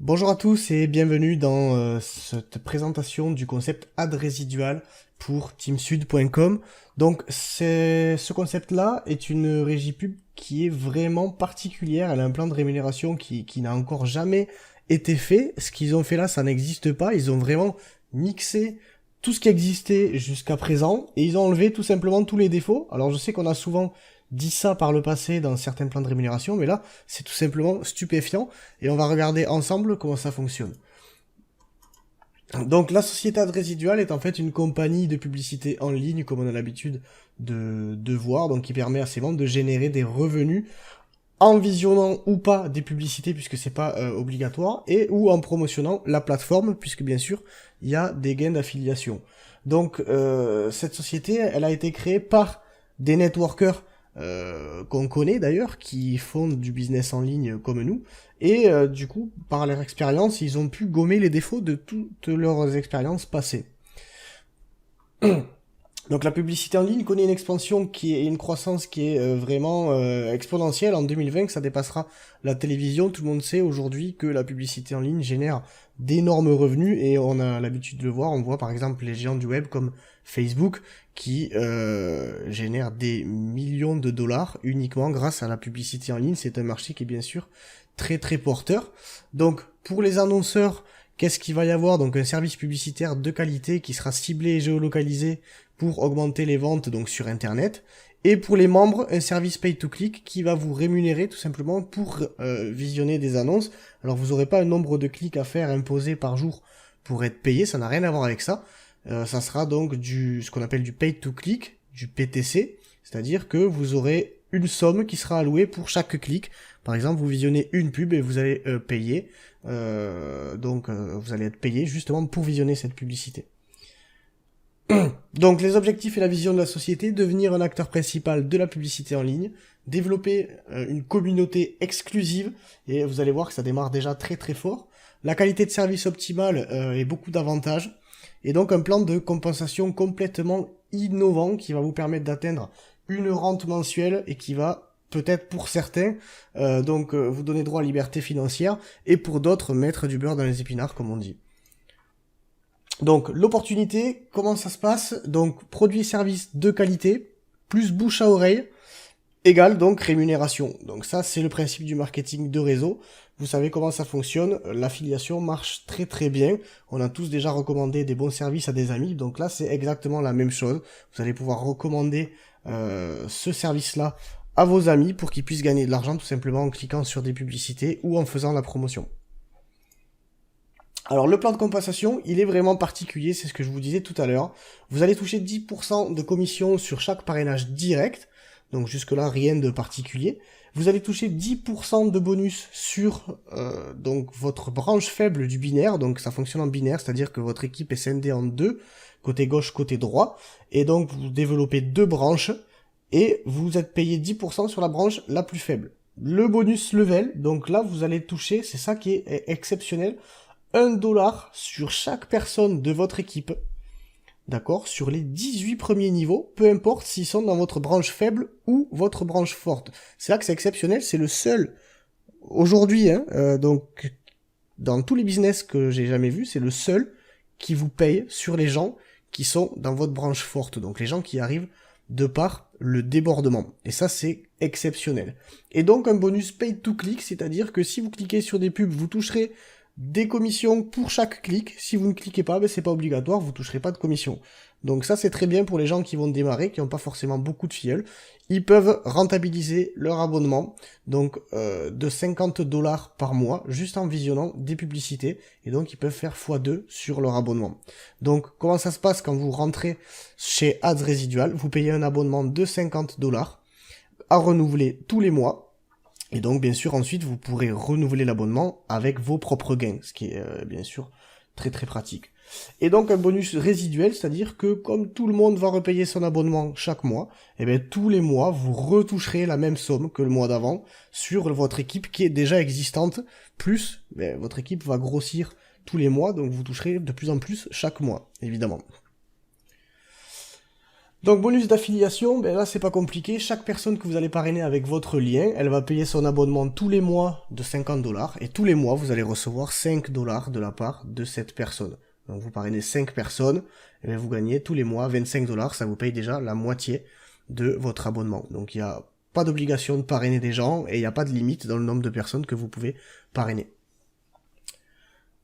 Bonjour à tous et bienvenue dans cette présentation du concept ad résidual pour teamsud.com. Donc ce concept-là est une régie pub qui est vraiment particulière. Elle a un plan de rémunération qui n'a encore jamais été fait. Ce qu'ils ont fait là, ça n'existe pas. Ils ont vraiment mixé tout ce qui existait jusqu'à présent et ils ont enlevé tout simplement tous les défauts. Alors je sais qu'on a souvent dit ça par le passé dans certains plans de rémunération, mais là c'est tout simplement stupéfiant et on va regarder ensemble comment ça fonctionne. Donc la société ad résidual est en fait une compagnie de publicité en ligne comme on a l'habitude de voir, donc qui permet à ses membres de générer des revenus en visionnant ou pas des publicités puisque c'est pas obligatoire, et ou en promotionnant la plateforme puisque bien sûr il y a des gains d'affiliation. Donc cette société elle a été créée par des networkers qu'on connaît d'ailleurs, qui font du business en ligne comme nous, et du coup, par leur expérience, ils ont pu gommer les défauts de toutes leurs expériences passées. Donc la publicité en ligne connaît une expansion qui est une croissance qui est vraiment exponentielle. En 2020, ça dépassera la télévision. Tout le monde sait aujourd'hui que la publicité en ligne génère d'énormes revenus et on a l'habitude de le voir. On voit par exemple les géants du web comme Facebook qui génèrent des millions de dollars uniquement grâce à la publicité en ligne. C'est un marché qui est bien sûr très très porteur. Donc pour les annonceurs, qu'est-ce qu'il va y avoir? Donc un service publicitaire de qualité qui sera ciblé et géolocalisé pour augmenter les ventes donc sur internet, et pour les membres un service pay-to-click qui va vous rémunérer tout simplement pour visionner des annonces. Alors vous n'aurez pas un nombre de clics à faire imposé par jour pour être payé, ça n'a rien à voir avec ça. Ça sera donc ce qu'on appelle du pay-to-click, du PTC, c'est-à-dire que vous aurez une somme qui sera allouée pour chaque clic. Par exemple, vous visionnez une pub et vous allez payer, vous allez être payé justement pour visionner cette publicité. Donc les objectifs et la vision de la société: devenir un acteur principal de la publicité en ligne, développer une communauté exclusive, et vous allez voir que ça démarre déjà très très fort, la qualité de service optimale et beaucoup d'avantages, et donc un plan de compensation complètement innovant qui va vous permettre d'atteindre une rente mensuelle et qui va peut-être pour certains vous donner droit à liberté financière, et pour d'autres mettre du beurre dans les épinards comme on dit. Donc l'opportunité, comment ça se passe? Donc produits et services de qualité, plus bouche à oreille, égale donc rémunération. Donc ça c'est le principe du marketing de réseau. Vous savez comment ça fonctionne, l'affiliation marche très très bien. On a tous déjà recommandé des bons services à des amis, donc là c'est exactement la même chose. Vous allez pouvoir recommander ce service-là à vos amis pour qu'ils puissent gagner de l'argent tout simplement en cliquant sur des publicités ou en faisant la promotion. Alors le plan de compensation, il est vraiment particulier, c'est ce que je vous disais tout à l'heure. Vous allez toucher 10% de commission sur chaque parrainage direct, donc jusque-là rien de particulier. Vous allez toucher 10% de bonus sur donc votre branche faible du binaire, donc ça fonctionne en binaire, c'est-à-dire que votre équipe est scindée en deux, côté gauche, côté droit, et donc vous développez deux branches, et vous êtes payé 10% sur la branche la plus faible. Le bonus level, donc là vous allez toucher, c'est ça qui est exceptionnel, $1 sur chaque personne de votre équipe, d'accord, sur les 18 premiers niveaux, peu importe s'ils sont dans votre branche faible ou votre branche forte. C'est là que c'est exceptionnel, c'est le seul, aujourd'hui, donc dans tous les business que j'ai jamais vu, c'est le seul qui vous paye sur les gens qui sont dans votre branche forte, donc les gens qui arrivent de par le débordement. Et ça, c'est exceptionnel. Et donc un bonus pay to click, c'est-à-dire que si vous cliquez sur des pubs, vous toucherez des commissions pour chaque clic. Si vous ne cliquez pas, c'est pas obligatoire, vous toucherez pas de commission. Donc ça c'est très bien pour les gens qui vont démarrer, qui n'ont pas forcément beaucoup de filleuls. Ils peuvent rentabiliser leur abonnement, donc de $50 par mois, juste en visionnant des publicités, et donc ils peuvent faire x2 sur leur abonnement. Donc comment ça se passe quand vous rentrez chez Ads Résidual? Vous payez un abonnement de $50 à renouveler tous les mois. Et donc, bien sûr, ensuite, vous pourrez renouveler l'abonnement avec vos propres gains, ce qui est, bien sûr, très très pratique. Et donc, un bonus résiduel, c'est-à-dire que comme tout le monde va repayer son abonnement chaque mois, et bien, tous les mois, vous retoucherez la même somme que le mois d'avant sur votre équipe qui est déjà existante, plus votre équipe va grossir tous les mois, donc vous toucherez de plus en plus chaque mois, évidemment. Donc bonus d'affiliation, ben là c'est pas compliqué, chaque personne que vous allez parrainer avec votre lien, elle va payer son abonnement tous les mois de 50$, et tous les mois vous allez recevoir 5$ de la part de cette personne. Donc vous parrainez 5 personnes, et bien vous gagnez tous les mois 25$, ça vous paye déjà la moitié de votre abonnement. Donc il n'y a pas d'obligation de parrainer des gens, et il n'y a pas de limite dans le nombre de personnes que vous pouvez parrainer.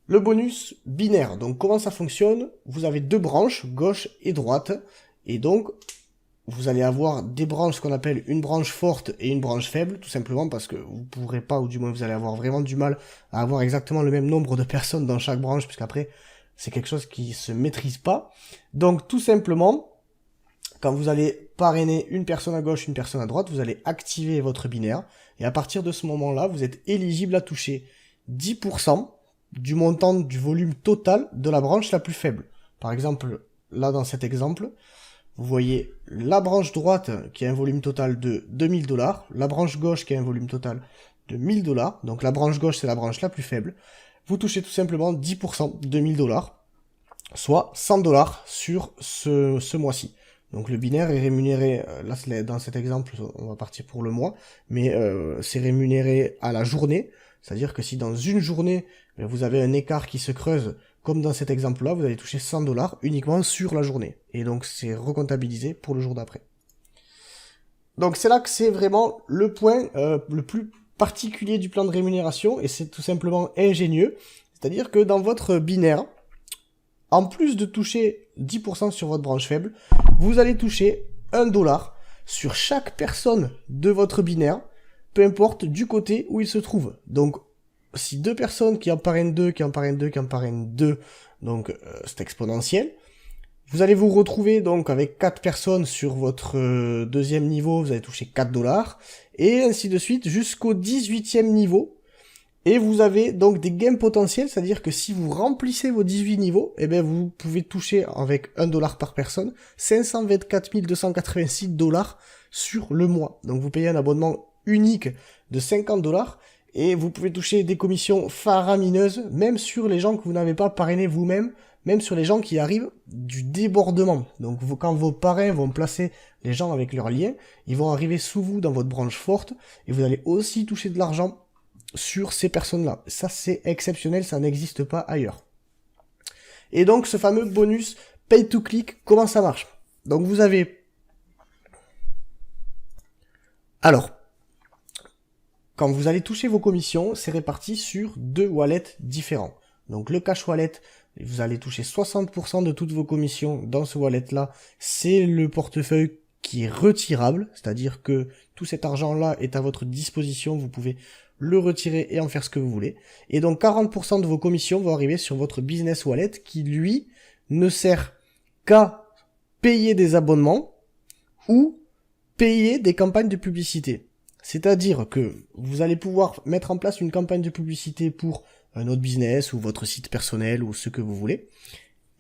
Le bonus binaire, donc comment ça fonctionne? Vous avez deux branches, gauche et droite, et donc vous allez avoir des branches qu'on appelle une branche forte et une branche faible, tout simplement parce que vous pourrez pas, ou du moins vous allez avoir vraiment du mal à avoir exactement le même nombre de personnes dans chaque branche, puisqu'après c'est quelque chose qui se maîtrise pas. Donc tout simplement, quand vous allez parrainer une personne à gauche, une personne à droite, vous allez activer votre binaire, et à partir de ce moment-là, vous êtes éligible à toucher 10% du montant du volume total de la branche la plus faible. Par exemple, là dans cet exemple, vous voyez la branche droite qui a un volume total de 2000$, la branche gauche qui a un volume total de 1000$, donc la branche gauche c'est la branche la plus faible. Vous touchez tout simplement 10% de 1000$, soit 100$ sur ce mois-ci. Donc le binaire est rémunéré, là dans cet exemple on va partir pour le mois, mais c'est rémunéré à la journée, c'est-à-dire que si dans une journée vous avez un écart qui se creuse, comme dans cet exemple-là, vous allez toucher 100$ uniquement sur la journée. Et donc c'est recomptabilisé pour le jour d'après. Donc c'est là que c'est vraiment le point le plus particulier du plan de rémunération, et c'est tout simplement ingénieux. C'est-à-dire que dans votre binaire, en plus de toucher 10% sur votre branche faible, vous allez toucher 1$ sur chaque personne de votre binaire, peu importe du côté où il se trouve. Donc si deux personnes qui en parrainent deux, qui en parrainent deux, qui en parrainent deux, donc c'est exponentiel. Vous allez vous retrouver donc avec 4 personnes sur votre deuxième niveau, vous allez toucher 4$, et ainsi de suite jusqu'au 18e niveau. Et vous avez donc des gains potentiels, c'est-à-dire que si vous remplissez vos 18 niveaux, eh bien vous pouvez toucher avec 1$ par personne 524 286$ sur le mois. Donc vous payez un abonnement unique de 50$, et vous pouvez toucher des commissions faramineuses, même sur les gens que vous n'avez pas parrainés vous-même, même sur les gens qui arrivent du débordement. Donc quand vos parrains vont placer les gens avec leurs liens, ils vont arriver sous vous dans votre branche forte, et vous allez aussi toucher de l'argent sur ces personnes-là. Ça c'est exceptionnel, ça n'existe pas ailleurs. Et donc ce fameux bonus pay to click, comment ça marche? Donc vous avez... Alors, quand vous allez toucher vos commissions, c'est réparti sur 2 wallets différents. Donc le cash wallet, vous allez toucher 60% de toutes vos commissions dans ce wallet-là. C'est le portefeuille qui est retirable, c'est-à-dire que tout cet argent-là est à votre disposition, vous pouvez le retirer et en faire ce que vous voulez. Et donc 40% de vos commissions vont arriver sur votre business wallet qui, lui, ne sert qu'à payer des abonnements ou payer des campagnes de publicité. C'est-à-dire que vous allez pouvoir mettre en place une campagne de publicité pour un autre business ou votre site personnel ou ce que vous voulez,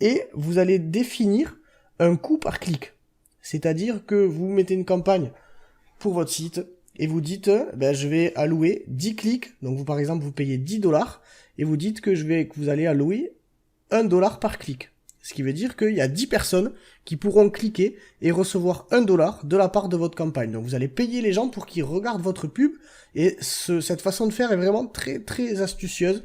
et vous allez définir un coût par clic. C'est-à-dire que vous mettez une campagne pour votre site et vous dites je vais allouer 10 clics, donc vous par exemple vous payez 10$ et vous dites que vous allez allouer 1$ par clic. Ce qui veut dire qu'il y a 10 personnes qui pourront cliquer et recevoir 1$ de la part de votre campagne. Donc vous allez payer les gens pour qu'ils regardent votre pub, et cette façon de faire est vraiment très très astucieuse,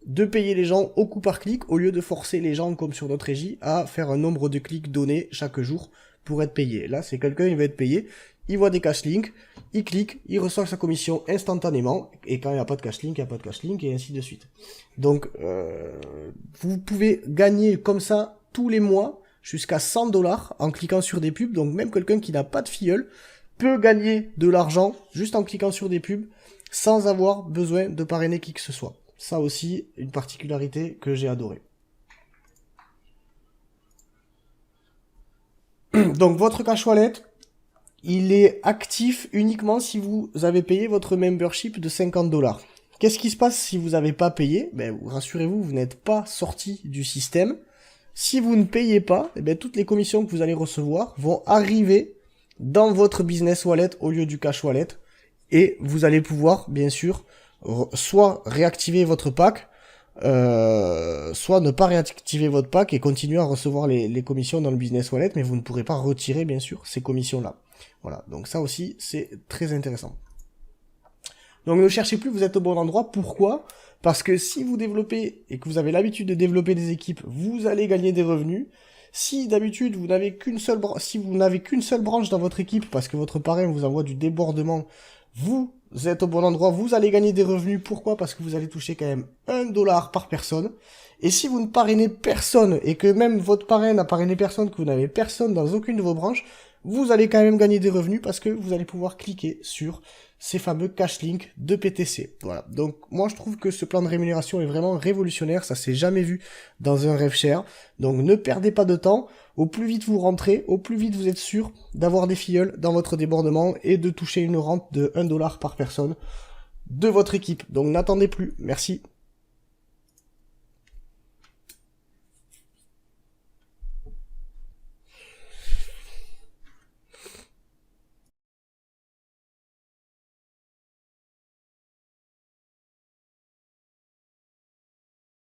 de payer les gens au coup par clic au lieu de forcer les gens comme sur notre régie à faire un nombre de clics donné chaque jour pour être payé. Là c'est quelqu'un, il va être payé, il voit des cash links, il clique, il reçoit sa commission instantanément, et quand il n'y a pas de cash link, il n'y a pas de cash link, et ainsi de suite. Donc vous pouvez gagner comme ça tous les mois jusqu'à 100$ en cliquant sur des pubs. Donc même quelqu'un qui n'a pas de filleul peut gagner de l'argent juste en cliquant sur des pubs sans avoir besoin de parrainer qui que ce soit. Ça aussi, une particularité que j'ai adorée. Donc votre cash wallet, il est actif uniquement si vous avez payé votre membership de 50$. Qu'est-ce qui se passe si vous n'avez pas payé? Rassurez-vous, vous n'êtes pas sorti du système. Si vous ne payez pas, toutes les commissions que vous allez recevoir vont arriver dans votre business wallet au lieu du cash wallet, et vous allez pouvoir, bien sûr, soit réactiver votre pack, soit ne pas réactiver votre pack et continuer à recevoir les commissions dans le business wallet, mais vous ne pourrez pas retirer bien sûr ces commissions-là. Voilà, donc ça aussi c'est très intéressant. Donc ne cherchez plus, vous êtes au bon endroit. Pourquoi ? Parce que si vous développez et que vous avez l'habitude de développer des équipes, vous allez gagner des revenus. Si d'habitude vous n'avez qu'une seule branche dans votre équipe parce que votre parrain vous envoie du débordement, vous êtes au bon endroit, vous allez gagner des revenus. Pourquoi ? Parce que vous allez toucher quand même $1 par personne. Et si vous ne parrainez personne et que même votre parrain n'a parrainé personne, que vous n'avez personne dans aucune de vos branches, vous allez quand même gagner des revenus parce que vous allez pouvoir cliquer sur ces fameux cash links de PTC. Voilà. Donc, moi, je trouve que ce plan de rémunération est vraiment révolutionnaire. Ça s'est jamais vu dans un RevShare. Donc, ne perdez pas de temps. Au plus vite vous rentrez, au plus vite vous êtes sûr d'avoir des filleuls dans votre débordement et de toucher une rente de $1 par personne de votre équipe. Donc, n'attendez plus. Merci.